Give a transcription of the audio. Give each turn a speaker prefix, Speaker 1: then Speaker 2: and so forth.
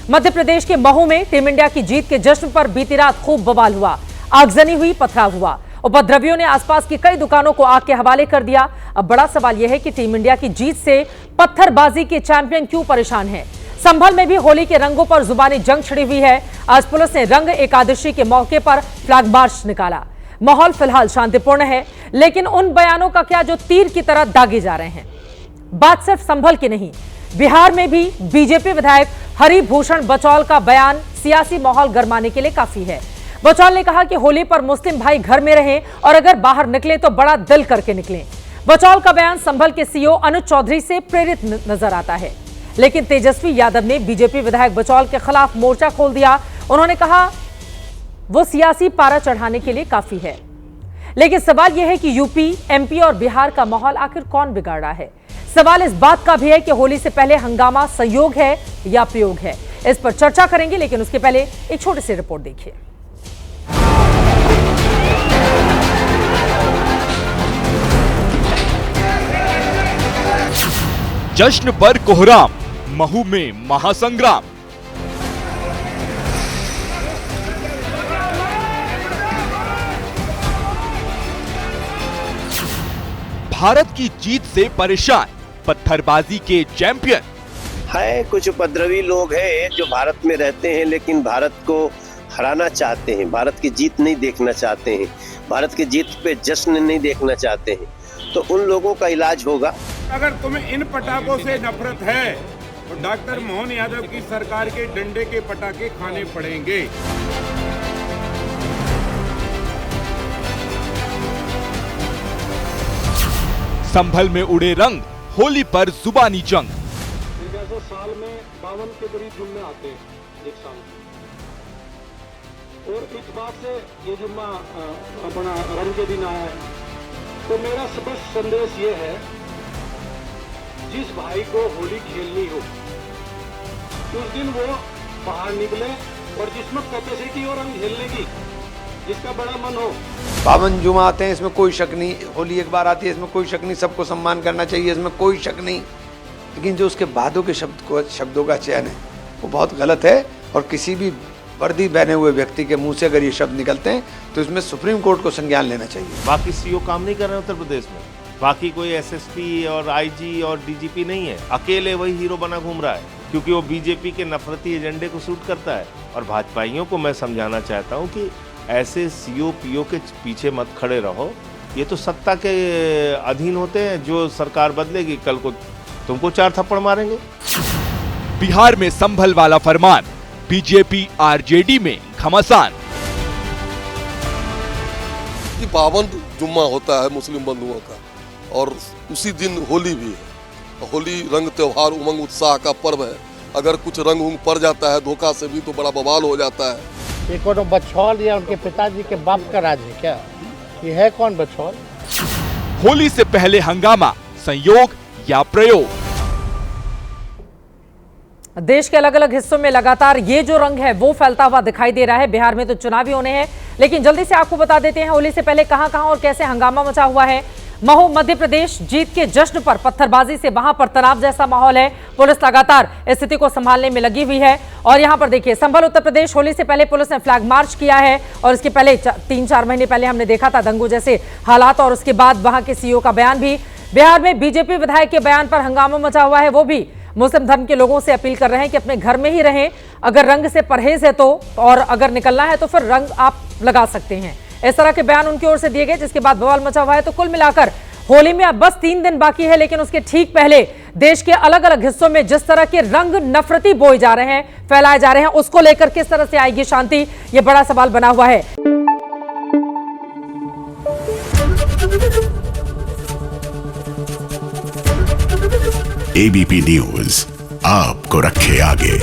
Speaker 1: मध्य प्रदेश के महू में team India की जीत के जश्न पर बीती रात खूब बवाल हुआ, आगजनी हुई, पथराव हुआ। उपद्रवियों ने आसपास की कई दुकानों को आग के हवाले कर दिया। अब बड़ा सवाल यह है कि टीम इंडिया की जीत से पत्थरबाजी के चैंपियन क्यों परेशान हैं? संभल में भी होली के रंगों पर जुबानी जंग छिड़ी हुई है। आज पुलिस ने रंग एकादशी के मौके पर फ्लैग मार्च निकाला। माहौल फिलहाल शांतिपूर्ण है, लेकिन उन बयानों का क्या जो तीर की तरह दागे जा रहे हैं। बात सिर्फ संभल की नहीं, बिहार में भी बीजेपी विधायक हरिभूषण बचौल का बयान सियासी माहौल गरमाने के लिए काफी है। बचौल ने कहा कि होली पर मुस्लिम भाई घर में रहें और अगर बाहर निकले तो बड़ा दिल करके निकलें। बचौल का बयान संभल के सीईओ अनुज चौधरी से प्रेरित नजर आता है, लेकिन तेजस्वी यादव ने बीजेपी विधायक बचौल के खिलाफ मोर्चा खोल दिया। उन्होंने कहा वो सियासी पारा चढ़ाने के लिए काफी है, लेकिन सवाल यह है कि यूपी, एमपी और बिहार का माहौल आखिर कौन बिगाड़ रहा है। सवाल इस बात का भी है कि होली से पहले हंगामा संयोग है या प्रयोग है। इस पर चर्चा करेंगे, लेकिन उसके पहले एक छोटी सी रिपोर्ट देखिए।
Speaker 2: जश्न पर कोहराम, महू में महासंग्राम। भारत की जीत से परेशान पत्थरबाजी के चैंपियन।
Speaker 3: है कुछ उपद्रवी लोग हैं जो भारत में रहते हैं, लेकिन भारत को हराना चाहते हैं, भारत की जीत नहीं देखना चाहते हैं, भारत की जीत पे जश्न नहीं देखना चाहते हैं। तो उन लोगों का इलाज होगा।
Speaker 4: अगर तुम्हें इन पटाखों से नफरत है तो डॉक्टर मोहन यादव की सरकार के डंडे के पटाखे खाने पड़ेंगे।
Speaker 2: संभल में उड़े रंग, होली पर जुबानी जंग।
Speaker 5: जैसे साल में 52 के करीब जुम्मे आते हैं एक साल में, और इस बात से ये जुम्मा अपना रंग के दिन आया है। तो मेरा स्पष्ट संदेश ये है, जिस भाई को होली खेलनी हो उस दिन वो बाहर निकले, और जिसमें कैपेसिटी हो रंग खेलने की, जिसका बड़ा मन हो।
Speaker 6: 52 जुमा आते हैं, इसमें कोई शक नहीं। होली एक बार आती है, इसमें कोई शक नहीं। सबको सम्मान करना चाहिए, इसमें कोई शक नहीं। लेकिन जो उसके बादों के शब्दों का चयन है वो बहुत गलत है, और किसी भी वर्दी पहने हुए व्यक्ति के मुंह से अगर ये शब्द निकलते हैं तो इसमें सुप्रीम कोर्ट को संज्ञान लेना चाहिए।
Speaker 7: बाकी सीईओ काम नहीं कर रहे उत्तर प्रदेश में, बाकी कोई एसएसपी और आईजी और डीजीपी नहीं है, अकेले वही हीरो बना घूम रहा है, क्योंकि वो बीजेपी के नफरती एजेंडे को सूट करता है। और भाजपाइयों को मैं समझाना चाहता हूँ कि ऐसे सीओ पीओ के पीछे मत खड़े रहो। ये तो सत्ता के अधीन होते हैं, जो सरकार बदलेगी कल को तुमको 4 थप्पड़ मारेंगे।
Speaker 2: बिहार में संभल वाला फरमान, बीजेपी आरजेडी में घमासान।
Speaker 8: 52 जुम्मा होता है मुस्लिम बंधुओं का, और उसी दिन होली भी है। होली रंग त्योहार, उमंग उत्साह का पर्व है। अगर कुछ रंग उंग पड़ जाता है धोखा से भी तो बड़ा बवाल हो जाता है।
Speaker 9: ये कौन बचौल या उनके पिताजी के बाप का राज है क्या? ये है कौन बचौल?
Speaker 2: होली से पहले हंगामा संयोग या प्रयोग।
Speaker 1: देश के अलग अलग हिस्सों में लगातार ये जो रंग है वो फैलता हुआ दिखाई दे रहा है। बिहार में तो चुनावी होने हैं, लेकिन जल्दी से आपको बता देते हैं होली से पहले कहां-कहां और कैसे हंगामा मचा हुआ है। महू मध्य प्रदेश, जीत के जश्न पर पत्थरबाजी से वहां पर तनाव जैसा माहौल है। पुलिस लगातार स्थिति को संभालने में लगी हुई है। और यहां पर देखिए, संभल उत्तर प्रदेश, होली से पहले पुलिस ने फ्लैग मार्च किया है, और इसके पहले 3-4 महीने पहले हमने देखा था दंगों जैसे हालात, और उसके बाद वहां के सीईओ का बयान भी। बिहार में बीजेपी विधायक के बयान पर हंगामा मचा हुआ है। वो भी मुस्लिम धर्म के लोगों से अपील कर रहे हैं कि अपने घर में ही रहें, अगर रंग से परहेज है तो, और अगर निकलना है तो फिर रंग आप लगा सकते हैं। इस तरह के बयान उनकी ओर से दिए गए, जिसके बाद बवाल मचा हुआ है। तो कुल मिलाकर होली में अब बस 3 दिन बाकी है, लेकिन उसके ठीक पहले देश के अलग अलग हिस्सों में जिस तरह के रंग नफरती बोए जा रहे हैं, फैलाए जा रहे हैं, उसको लेकर किस तरह से आएगी शांति, ये बड़ा सवाल बना हुआ है।
Speaker 10: एबीपी न्यूज आपको रखे आगे।